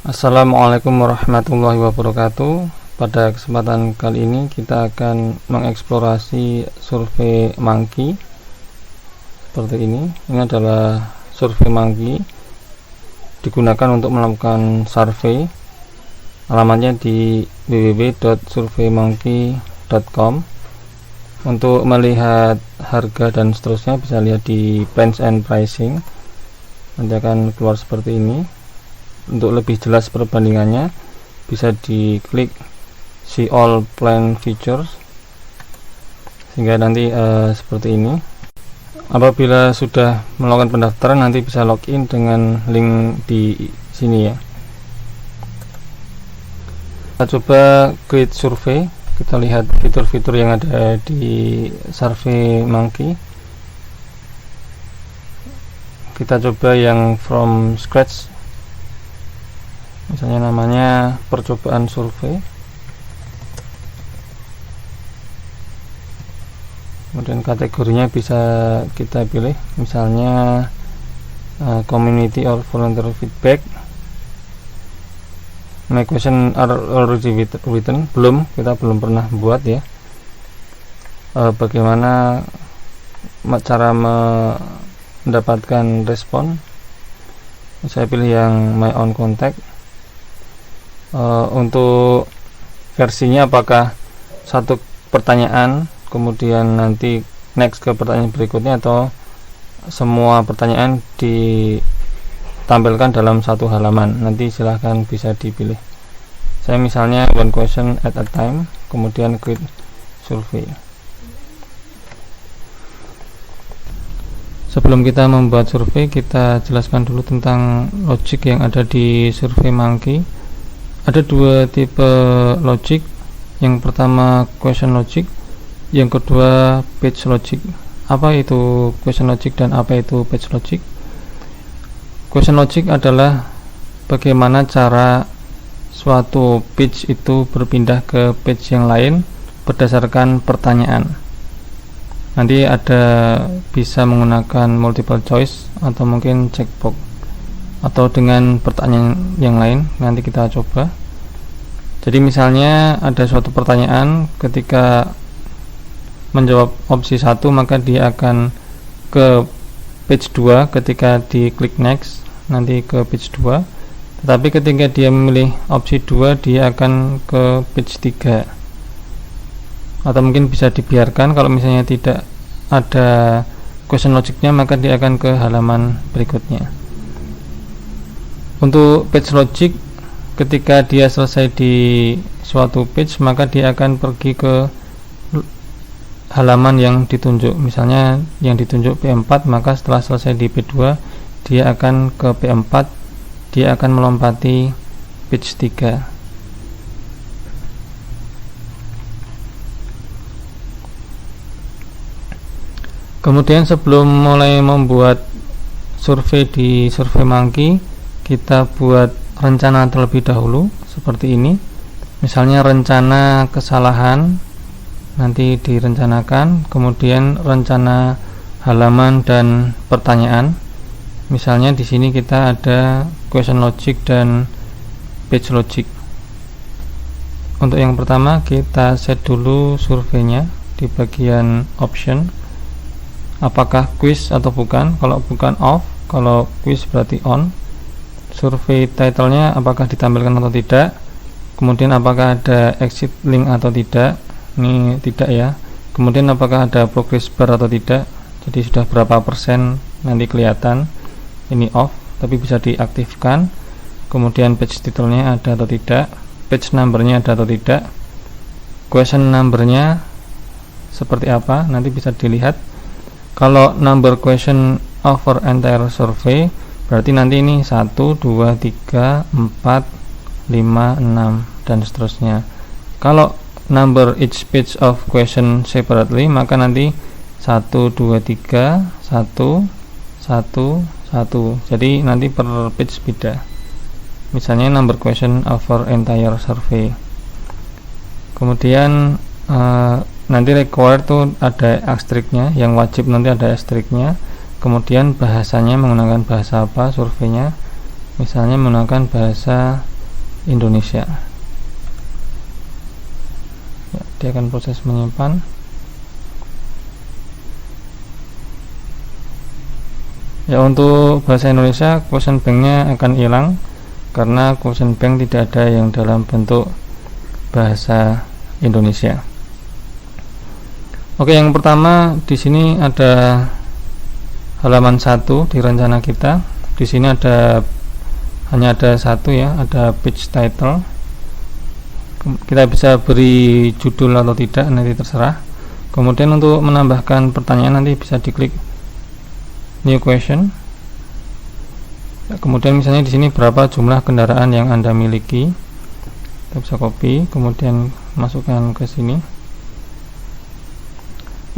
Assalamualaikum warahmatullahi wabarakatuh. Pada kesempatan kali ini kita akan mengeksplorasi survei Monkey seperti ini. Ini adalah survei Monkey, digunakan untuk melakukan survei. Alamatnya di www.surveymonkey.com. Untuk melihat harga dan seterusnya bisa lihat di Plans and Pricing. Nanti akan keluar seperti ini. Untuk lebih jelas perbandingannya bisa diklik See All Plan Features, sehingga nanti seperti ini. Apabila sudah melakukan pendaftaran, nanti bisa login dengan link di sini ya. Kita coba create survey. Kita lihat fitur-fitur yang ada di Survey Monkey. Kita coba yang from scratch, misalnya namanya percobaan survei. Kemudian kategorinya bisa kita pilih, misalnya community or volunteer feedback. My question are already written. Kita belum pernah buat ya. Bagaimana cara mendapatkan respon? Saya pilih yang my own contact. Untuk versinya apakah satu pertanyaan kemudian nanti next ke pertanyaan berikutnya, atau semua pertanyaan ditampilkan dalam satu halaman? Nanti silahkan bisa dipilih. Saya misalnya one question at a time, kemudian create survey. Sebelum kita membuat survei, kita jelaskan dulu tentang logic yang ada di Survey Monkey. Ada dua tipe logic. Yang pertama question logic, yang kedua page logic. Apa itu question logic dan apa itu page logic? Question logic adalah bagaimana cara suatu page itu berpindah ke page yang lain berdasarkan pertanyaan. Nanti ada bisa menggunakan multiple choice atau mungkin checkbox, atau dengan pertanyaan yang lain. Nanti kita coba. Jadi misalnya ada suatu pertanyaan, ketika menjawab opsi 1 maka dia akan ke page 2, ketika diklik next nanti ke page 2. Tetapi ketika dia memilih opsi 2 dia akan ke page 3. Atau mungkin bisa dibiarkan, kalau misalnya tidak ada question logicnya maka dia akan ke halaman berikutnya. Untuk page logic, ketika dia selesai di suatu page maka dia akan pergi ke halaman yang ditunjuk. Misalnya yang ditunjuk P4, maka setelah selesai di P2 dia akan ke P4, dia akan melompati page 3. Kemudian sebelum mulai membuat survei di Survey Monkey, kita buat rencana terlebih dahulu seperti ini. Misalnya rencana kesalahan nanti direncanakan, kemudian rencana halaman dan pertanyaan. Misalnya di sini kita ada question logic dan page logic. Untuk yang pertama kita set dulu surveinya di bagian option, apakah quiz atau bukan. Kalau bukan off, kalau quiz berarti on. Survei title-nya apakah ditampilkan atau tidak, kemudian apakah ada exit link atau tidak. Ini tidak ya. Kemudian apakah ada progress bar atau tidak, jadi sudah berapa persen nanti kelihatan. Ini off, tapi bisa diaktifkan. Kemudian page title-nya ada atau tidak, page number-nya ada atau tidak, question number-nya seperti apa nanti bisa dilihat. Kalau number question over entire survey, berarti nanti ini 1, 2, 3, 4, 5, 6 dan seterusnya. Kalau number each page of question separately, maka nanti 1, 2, 3, 1, 1, 1. Jadi nanti per page beda. Misalnya number question over entire survey. Kemudian nanti required tuh ada asterisknya, yang wajib nanti ada asterisknya. Kemudian bahasanya menggunakan bahasa apa surveinya, misalnya menggunakan bahasa Indonesia. Ya, dia akan proses menyimpan. Ya, untuk bahasa Indonesia question bank-nya akan hilang karena question bank tidak ada yang dalam bentuk bahasa Indonesia. Oke, yang pertama di sini ada halaman 1 di rencana kita. Di sini hanya ada satu ya, ada page title. Kita bisa beri judul atau tidak, nanti terserah. Kemudian untuk menambahkan pertanyaan nanti bisa diklik new question. Ya, kemudian misalnya di sini berapa jumlah kendaraan yang Anda miliki. Kita bisa copy, kemudian masukkan ke sini.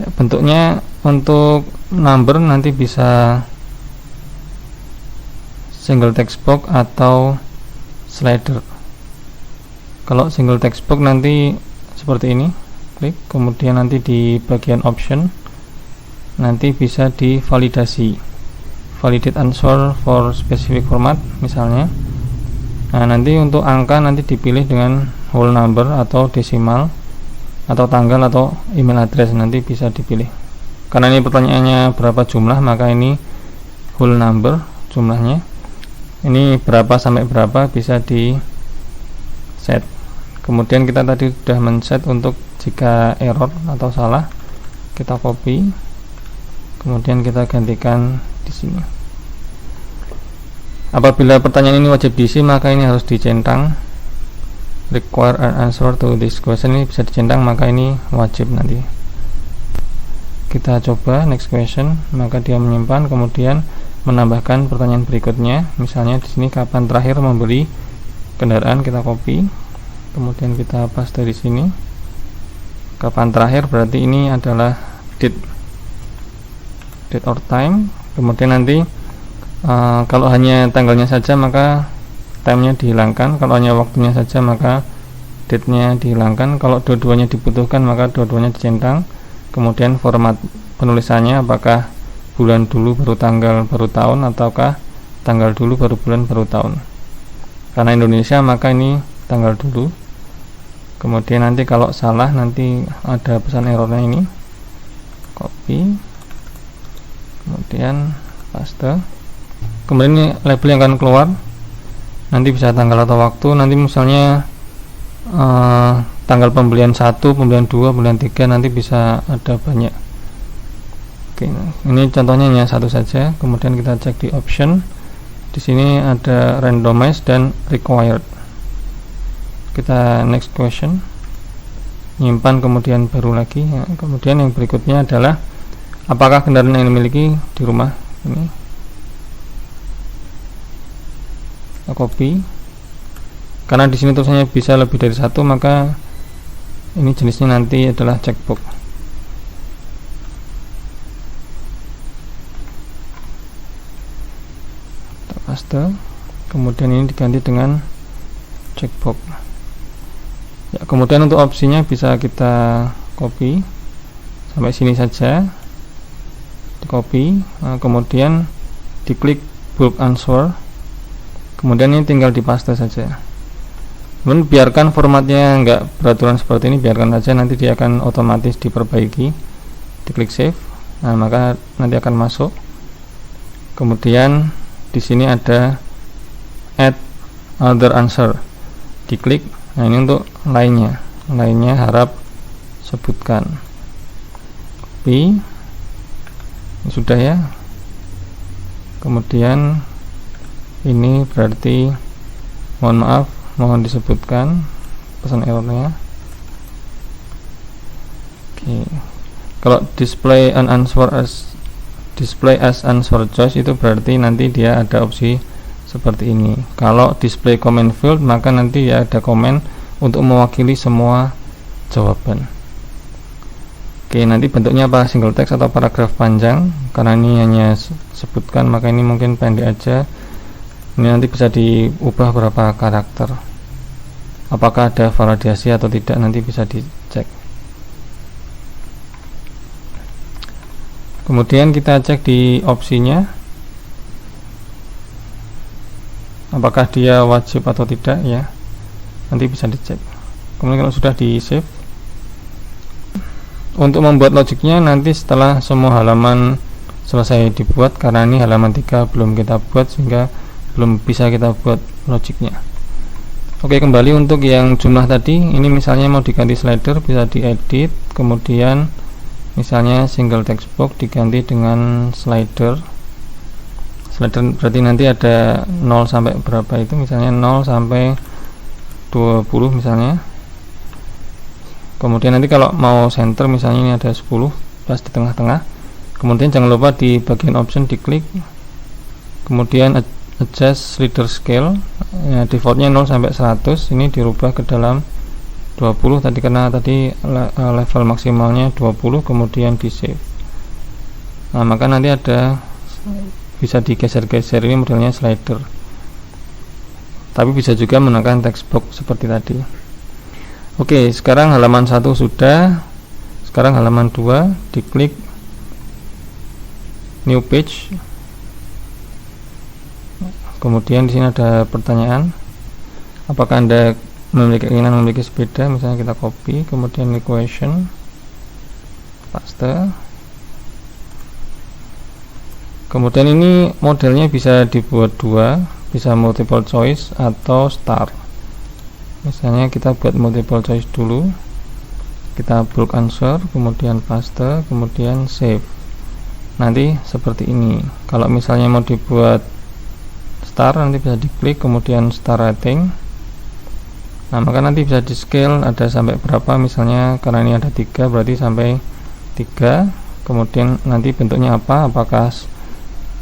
Ya, bentuknya untuk number nanti bisa single text box atau slider. Kalau single text box nanti seperti ini, klik, kemudian nanti di bagian option nanti bisa divalidasi, validate answer for specific format misalnya. Nah, nanti untuk angka nanti dipilih dengan whole number atau desimal atau tanggal atau email address, nanti bisa dipilih. Karena ini pertanyaannya berapa jumlah, maka ini whole number jumlahnya. Ini berapa sampai berapa bisa di set. Kemudian kita tadi sudah men-set untuk jika error atau salah, kita copy. Kemudian kita gantikan di sini. Apabila pertanyaan ini wajib diisi, maka ini harus dicentang. Require an answer to this question, ini bisa dicentang, maka ini wajib nanti. Kita coba next question, maka dia menyimpan, kemudian menambahkan pertanyaan berikutnya. Misalnya di sini kapan terakhir membeli kendaraan, kita copy. Kemudian kita paste di sini. Kapan terakhir berarti ini adalah date or time. Kemudian nanti kalau hanya tanggalnya saja maka time-nya dihilangkan, kalau hanya waktunya saja maka date-nya dihilangkan. Kalau dua-duanya dibutuhkan maka dua-duanya dicentang. Kemudian format penulisannya apakah bulan dulu baru tanggal baru tahun, ataukah tanggal dulu baru bulan baru tahun. Karena Indonesia maka ini tanggal dulu. Kemudian nanti kalau salah nanti ada pesan errornya, ini copy, kemudian paste. Kemudian ini label yang akan keluar, nanti bisa tanggal atau waktu. Nanti misalnya tanggal pembelian 1, pembelian 2, pembelian 3, nanti bisa ada banyak. Oke, ini contohnya hanya satu saja. Kemudian kita cek di option. Di sini ada randomize dan required. Kita next question, nyimpan, kemudian baru lagi. Ya, kemudian yang berikutnya adalah apakah kendaraan yang dimiliki di rumah ini. Kita copy. Karena di sini tulisannya bisa lebih dari satu, maka ini jenisnya nanti adalah checkbox. Kita paste. Kemudian ini diganti dengan checkbox. Ya, kemudian untuk opsinya bisa kita copy sampai sini saja, di copy. Nah, kemudian diklik bulk answer, kemudian ini tinggal dipaste saja. Kemudian biarkan formatnya enggak beraturan seperti ini, biarkan saja, nanti dia akan otomatis diperbaiki. Diklik save, nah maka nanti akan masuk. Kemudian di sini ada add other answer, diklik. Nah, ini untuk lainnya harap sebutkan. Copy. Ini sudah ya. Kemudian ini berarti mohon maaf, mohon disebutkan pesan errornya. Oke. Kalau display as answer choice itu berarti nanti dia ada opsi seperti ini. Kalau display comment field maka nanti ya ada komen untuk mewakili semua jawaban. Oke, nanti bentuknya apa, single text atau paragraf panjang. Karena ini hanya sebutkan maka ini mungkin pendek aja. Ini nanti bisa diubah berapa karakter, apakah ada validasi atau tidak, nanti bisa dicek. Kemudian kita cek di opsinya apakah dia wajib atau tidak ya. nanti bisa dicek. Kemudian kalau sudah di save, untuk membuat logiknya nanti setelah semua halaman selesai dibuat, karena ini halaman 3 belum kita buat sehingga belum bisa kita buat logiknya. Oke, kembali untuk yang jumlah tadi, ini misalnya mau diganti slider, bisa diedit, kemudian misalnya single text box diganti dengan slider. Slider berarti nanti ada 0 sampai berapa itu, misalnya 0 sampai 20 misalnya. Kemudian nanti kalau mau center misalnya ini ada 10 pas di tengah-tengah. Kemudian jangan lupa di bagian option diklik, kemudian adjust slider scale, ya, defaultnya 0 sampai 100, ini dirubah ke dalam 20 tadi, karena tadi level maksimalnya 20, kemudian di save. Nah, maka nanti ada bisa digeser-geser, ini modelnya slider, tapi bisa juga menggunakan text box seperti tadi. Oke, sekarang halaman 1 sudah. Sekarang halaman 2, diklik new page. Kemudian di sini ada pertanyaan, apakah Anda memiliki keinginan memiliki sepeda? Misalnya kita copy, kemudian question, paste. Kemudian ini modelnya bisa dibuat dua, bisa multiple choice atau star. Misalnya kita buat multiple choice dulu, kita bulk answer, kemudian paste, kemudian save. Nanti seperti ini. Kalau misalnya mau dibuat star, nanti bisa diklik, kemudian star rating. Nah, maka nanti bisa di scale ada sampai berapa, misalnya karena ini ada 3 berarti sampai 3. Kemudian nanti bentuknya apa, apakah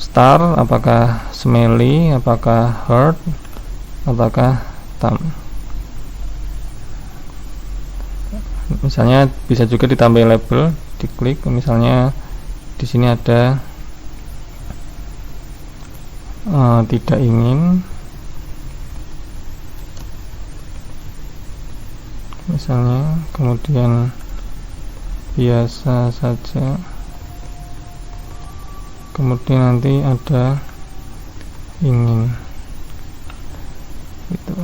star, apakah smiley, apakah heart, apakah thumb. Misalnya bisa juga ditambah label, diklik, misalnya di sini ada tidak ingin, misalnya, kemudian biasa saja, kemudian nanti ada ingin gitu.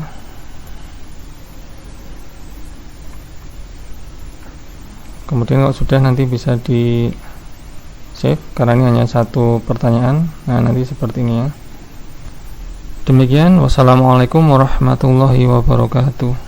Kemudian kalau sudah nanti bisa di save, karena ini hanya satu pertanyaan. Nah, nanti seperti ini ya. Demikian, wassalamualaikum warahmatullahi wabarakatuh.